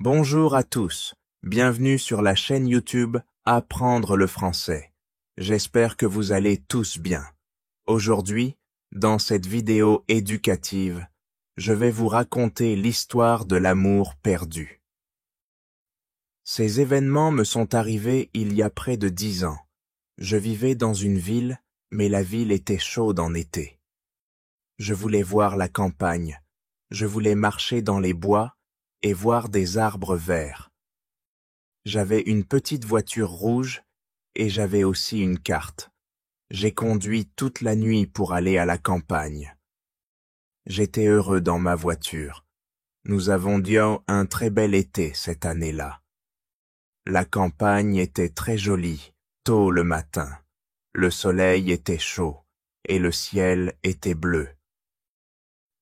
Bonjour à tous, bienvenue sur la chaîne YouTube Apprendre le français. J'espère que vous allez tous bien. Aujourd'hui, dans cette vidéo éducative, je vais vous raconter l'histoire de l'amour perdu. Ces événements me sont arrivés il y a près de 10 ans. Je vivais dans une ville, mais la ville était chaude en été. Je voulais voir la campagne, je voulais marcher dans les bois et voir des arbres verts. J'avais une petite voiture rouge et j'avais aussi une carte. J'ai conduit toute la nuit pour aller à la campagne. J'étais heureux dans ma voiture. Nous avons eu un très bel été cette année-là. La campagne était très jolie, tôt le matin. Le soleil était chaud et le ciel était bleu.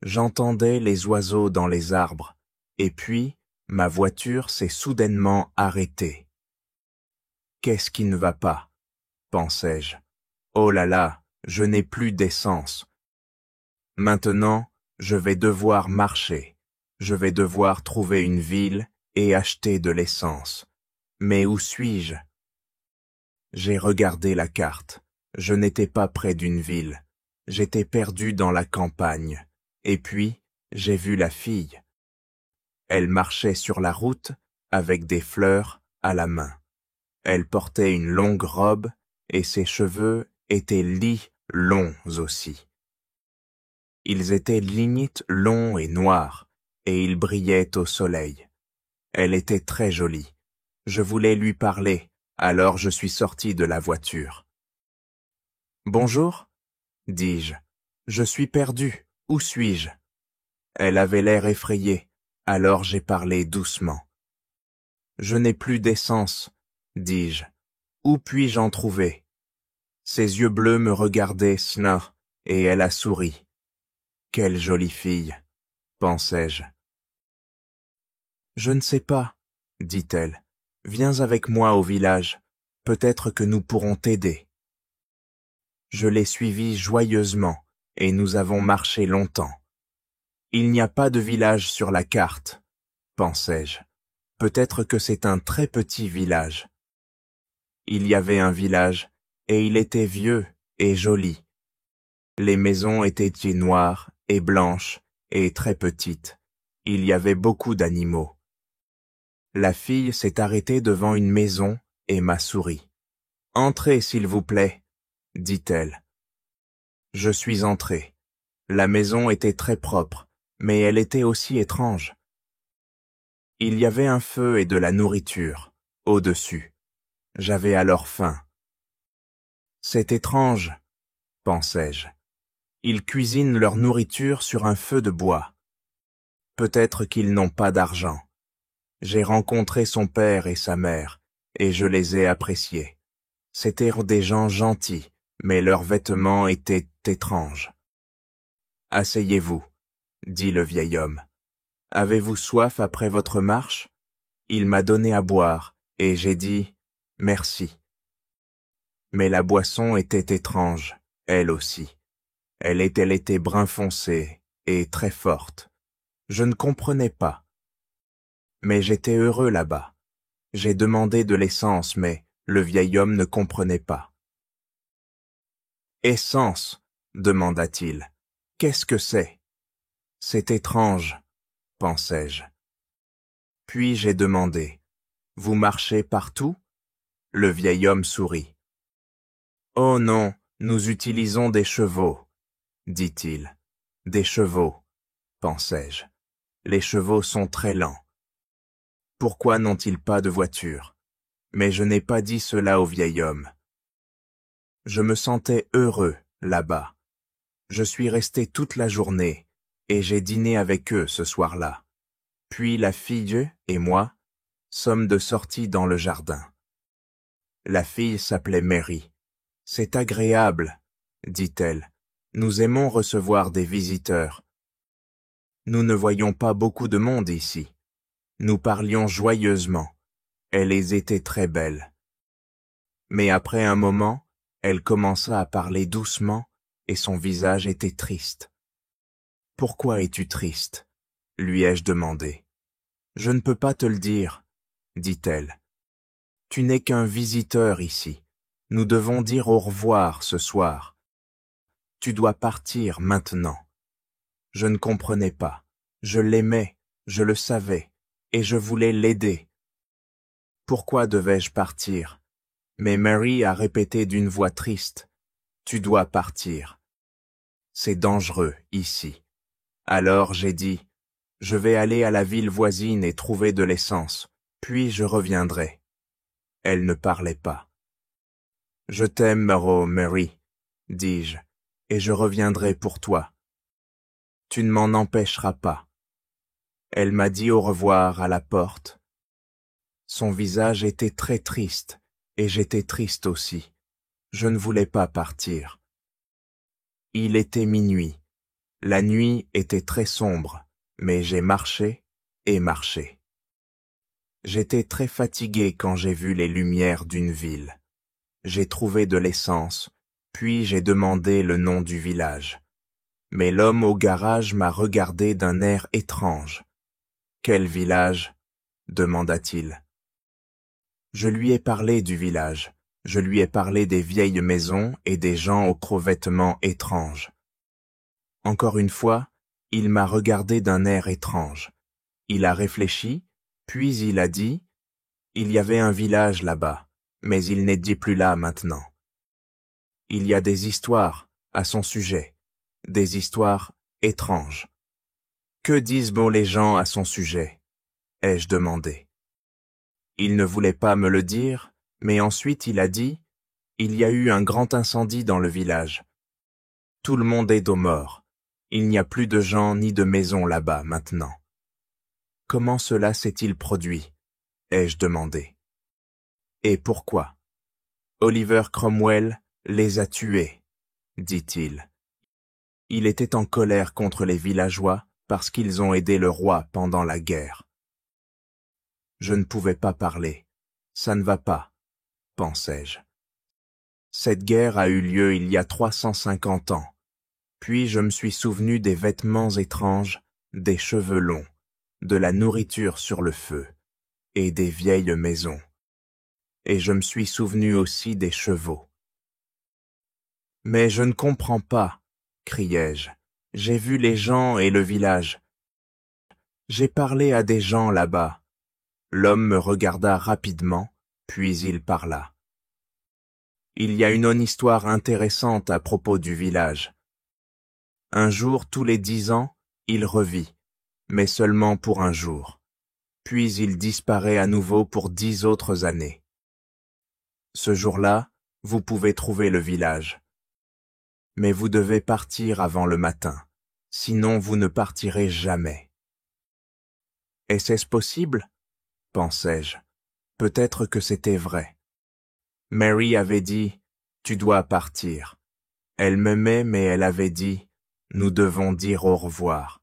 J'entendais les oiseaux dans les arbres, et puis ma voiture s'est soudainement arrêtée. Qu'est-ce qui ne va pas? Pensai-je. Oh là là, je n'ai plus d'essence. Maintenant, je vais devoir marcher. Je vais devoir trouver une ville et acheter de l'essence. Mais où suis-je? J'ai regardé la carte. Je n'étais pas près d'une ville. J'étais perdu dans la campagne. Et puis, j'ai vu la fille. Elle marchait sur la route avec des fleurs à la main. Elle portait une longue robe et ses cheveux étaient longs aussi. Ils étaient limite longs et noirs et ils brillaient au soleil. Elle était très jolie. Je voulais lui parler, alors je suis sorti de la voiture. « Bonjour, dis-je. Je suis perdu. Où suis-je? » Elle avait l'air effrayée, alors j'ai parlé doucement. « Je n'ai plus d'essence, dis-je. Où puis-je en trouver? » Ses yeux bleus me regardaient snor, et elle a souri. « Quelle jolie fille, pensai-je. »« Je ne sais pas, dit-elle. Viens avec moi au village. Peut-être que nous pourrons t'aider. » Je l'ai suivie joyeusement, et nous avons marché longtemps. Il n'y a pas de village sur la carte, pensai-je. Peut-être que c'est un très petit village. Il y avait un village, et il était vieux et joli. Les maisons étaient noires et blanches et très petites. Il y avait beaucoup d'animaux. La fille s'est arrêtée devant une maison et m'a souri. « Entrez, s'il vous plaît, » dit-elle. Je suis entré. La maison était très propre, mais elle était aussi étrange. Il y avait un feu et de la nourriture, au-dessus. J'avais alors faim. C'est étrange, pensai-je. Ils cuisinent leur nourriture sur un feu de bois. Peut-être qu'ils n'ont pas d'argent. J'ai rencontré son père et sa mère, et je les ai appréciés. C'étaient des gens gentils, mais leurs vêtements étaient étranges. « Asseyez-vous, » dit le vieil homme. « Avez-vous soif après votre marche? » Il m'a donné à boire, et j'ai dit « merci ». Mais la boisson était étrange, elle aussi. Elle était brun foncé et très forte. Je ne comprenais pas. Mais j'étais heureux là-bas. J'ai demandé de l'essence, mais le vieil homme ne comprenait pas. « Essence, » demanda-t-il. « Qu'est-ce que c'est? » C'est étrange, pensai-je. Puis j'ai demandé, « Vous marchez partout? » Le vieil homme sourit. « Oh non, nous utilisons des chevaux, » dit-il. « Des chevaux, pensai-je. Les chevaux sont très lents. Pourquoi n'ont-ils pas de voiture? Mais je n'ai pas dit cela au vieil homme. Je me sentais heureux là-bas. Je suis resté toute la journée et j'ai dîné avec eux ce soir-là. Puis la fille et moi sommes de sortie dans le jardin. La fille s'appelait Mary. « C'est agréable, » dit-elle. « Nous aimons recevoir des visiteurs. Nous ne voyons pas beaucoup de monde ici. » Nous parlions joyeusement. Elle était très belle. Mais après un moment, elle commença à parler doucement et son visage était triste. « Pourquoi es-tu triste ?» lui ai-je demandé. Je ne peux pas te le dire, dit-elle. Tu n'es qu'un visiteur ici. Nous devons dire au revoir ce soir. Tu dois partir maintenant. Je ne comprenais pas. Je l'aimais, je le savais, et je voulais l'aider. Pourquoi devais-je partir? Mais Mary a répété d'une voix triste. Tu dois partir. C'est dangereux, ici. Alors j'ai dit, je vais aller à la ville voisine et trouver de l'essence, puis je reviendrai. Elle ne parlait pas. Je t'aime, Mary, dis-je, et je reviendrai pour toi. Tu ne m'en empêcheras pas. Elle m'a dit au revoir à la porte. Son visage était très triste, et j'étais triste aussi. Je ne voulais pas partir. Il était minuit. La nuit était très sombre, mais j'ai marché et marché. J'étais très fatigué quand j'ai vu les lumières d'une ville. J'ai trouvé de l'essence, puis j'ai demandé le nom du village. Mais l'homme au garage m'a regardé d'un air étrange. « Quel village ?» demanda-t-il. Je lui ai parlé du village. Je lui ai parlé des vieilles maisons et des gens aux revêtements étranges. Encore une fois, il m'a regardé d'un air étrange. Il a réfléchi, puis il a dit « Il y avait un village là-bas, mais il n'est dit plus là maintenant. » Il y a des histoires à son sujet, des histoires étranges. Que disent-bon les gens à son sujet? Ai-je demandé. Il ne voulait pas me le dire, mais ensuite il a dit « Il y a eu un grand incendie dans le village. Tout le monde est dos mort. Il n'y a plus de gens ni de maisons là-bas maintenant. » Comment cela s'est-il produit? Ai-je demandé. Et pourquoi? Oliver Cromwell les a tués, dit-il. Il était en colère contre les villageois parce qu'ils ont aidé le roi pendant la guerre. Je ne pouvais pas parler. Ça ne va pas, pensai-je. Cette guerre a eu lieu il y a 350 ans. Puis je me suis souvenu des vêtements étranges, des cheveux longs, de la nourriture sur le feu, et des vieilles maisons. Et je me suis souvenu aussi des chevaux. « Mais je ne comprends pas, » criai-je. « J'ai vu les gens et le village. J'ai parlé à des gens là-bas. » L'homme me regarda rapidement, puis il parla. « Il y a une histoire intéressante à propos du village. Un jour, tous les 10 ans, il revit, mais seulement pour un jour. Puis il disparaît à nouveau pour 10 autres années. Ce jour-là, vous pouvez trouver le village. Mais vous devez partir avant le matin, sinon vous ne partirez jamais. » Est-ce possible? Pensai-je. Peut-être que c'était vrai. Mary avait dit, « Tu dois partir. » Elle m'aimait, mais elle avait dit, « Nous devons dire au revoir. »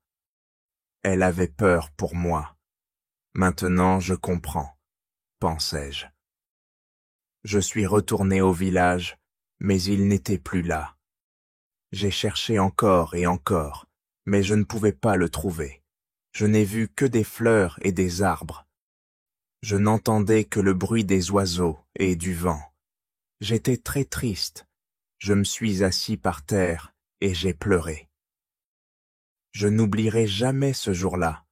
Elle avait peur pour moi. Maintenant je comprends, pensai-je. Je suis retourné au village, mais il n'était plus là. J'ai cherché encore et encore, mais je ne pouvais pas le trouver. Je n'ai vu que des fleurs et des arbres. Je n'entendais que le bruit des oiseaux et du vent. J'étais très triste. Je me suis assis par terre et j'ai pleuré. Je n'oublierai jamais ce jour-là.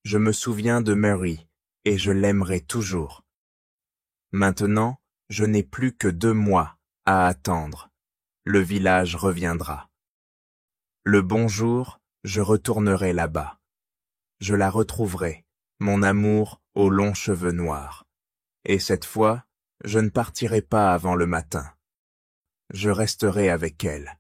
Je me souviens de Mary et je l'aimerai toujours. Maintenant, je n'ai plus que 2 mois à attendre. Le village reviendra. Le bon jour, je retournerai là-bas. Je la retrouverai, mon amour aux longs cheveux noirs. Et cette fois, je ne partirai pas avant le matin. Je resterai avec elle.